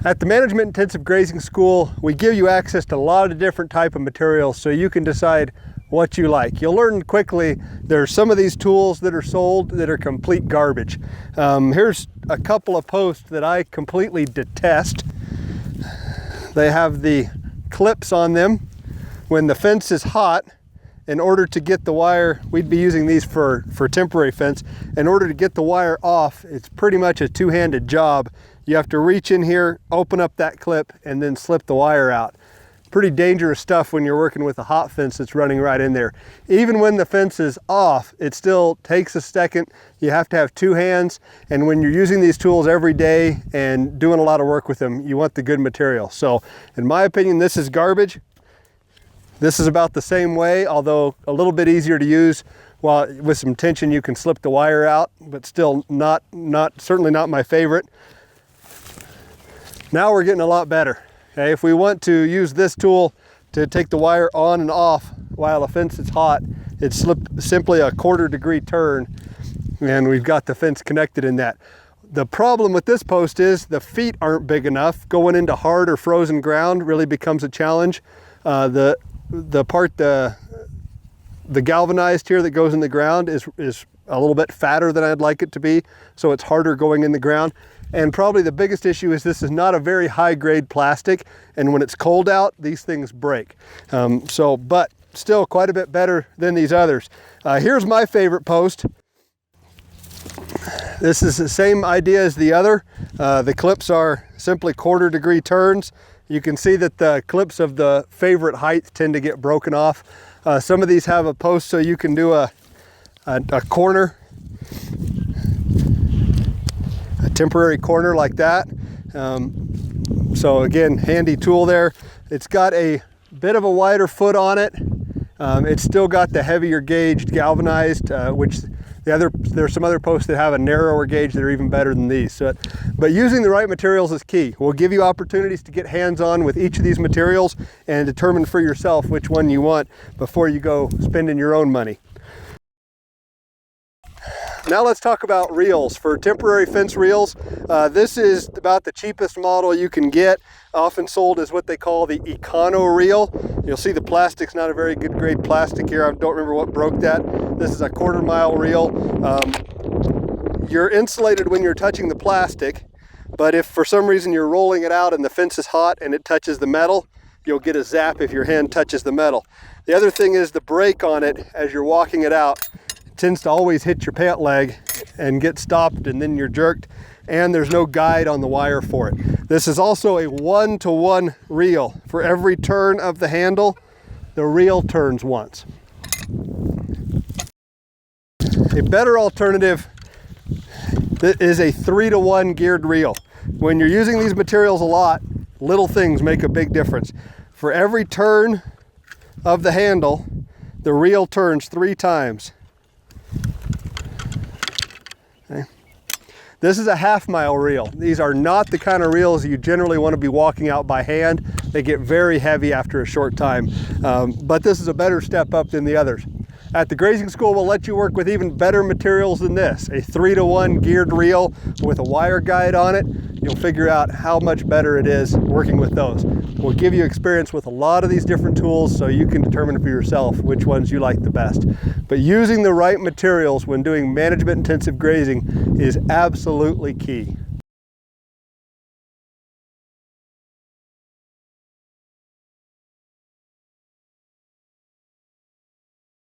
At the Management Intensive Grazing School, we give you access to a lot of different type of materials so you can decide what you like. You'll learn quickly there's some of these tools that are sold that are complete garbage. Here's a couple of posts that I completely detest. They have the clips on them. When the fence is hot, in order to get the wire, we'd be using these for temporary fence. In order to get the wire off, it's pretty much a two-handed job. You have to reach in here, open up that clip, and then slip the wire out. Pretty dangerous stuff when you're working with a hot fence that's running right in there. Even when the fence is off, it still takes a second. You have to have two hands, and when you're using these tools every day and doing a lot of work with them, you want the good material. So in my opinion, this is garbage. This is about the same way, although a little bit easier to use. While with some tension you can slip the wire out, but still certainly not my favorite. Now we're getting a lot better. Okay, if we want to use this tool to take the wire on and off while the fence is hot, it's simply a 1/4 degree turn, and we've got the fence connected in that. The problem with this post is the feet aren't big enough. Going into hard or frozen ground really becomes a challenge. The galvanized here that goes in the ground is a little bit fatter than I'd like it to be, so it's harder going in the ground. And probably the biggest issue is this is not a very high grade plastic, and when it's cold out, these things break. But still quite a bit better than these others. Here's my favorite post. This is the same idea as the other. The clips are simply 1/4 degree turns. You can see that the clips of the favorite height tend to get broken off. Some of these have a post so you can do a corner, a temporary corner like that. So again, handy tool there. It's got a bit of a wider foot on it. It's still got the heavier gauged galvanized, which there's some other posts that have a narrower gauge that are even better than these. But using the right materials is key. We'll give you opportunities to get hands-on with each of these materials and determine for yourself which one you want before you go spending your own money. Now let's talk about reels. For temporary fence reels, this is about the cheapest model you can get, often sold as what they call the Econo reel. You'll see the plastic's not a very good grade plastic here. I don't remember what broke that. This is a 1/4 mile reel. You're insulated when you're touching the plastic, but if for some reason you're rolling it out and the fence is hot and it touches the metal, you'll get a zap if your hand touches the metal. The other thing is the brake on it as you're walking it out tends to always hit your pant leg and get stopped, and then you're jerked, and there's no guide on the wire for it. This is also a 1-to-1 reel. For every turn of the handle, the reel turns once. A better alternative is a 3-to-1 geared reel. When you're using these materials a lot, little things make a big difference. For every turn of the handle, the reel turns 3 times. Okay. This is a 1/2 mile reel. These are not the kind of reels you generally want to be walking out by hand. They get very heavy after a short time, but this is a better step up than the others. At the grazing school, we'll let you work with even better materials than this. A 3-to-1 geared reel with a wire guide on it. You'll figure out how much better it is working with those. We'll give you experience with a lot of these different tools so you can determine for yourself which ones you like the best. But using the right materials when doing management intensive grazing is absolutely key.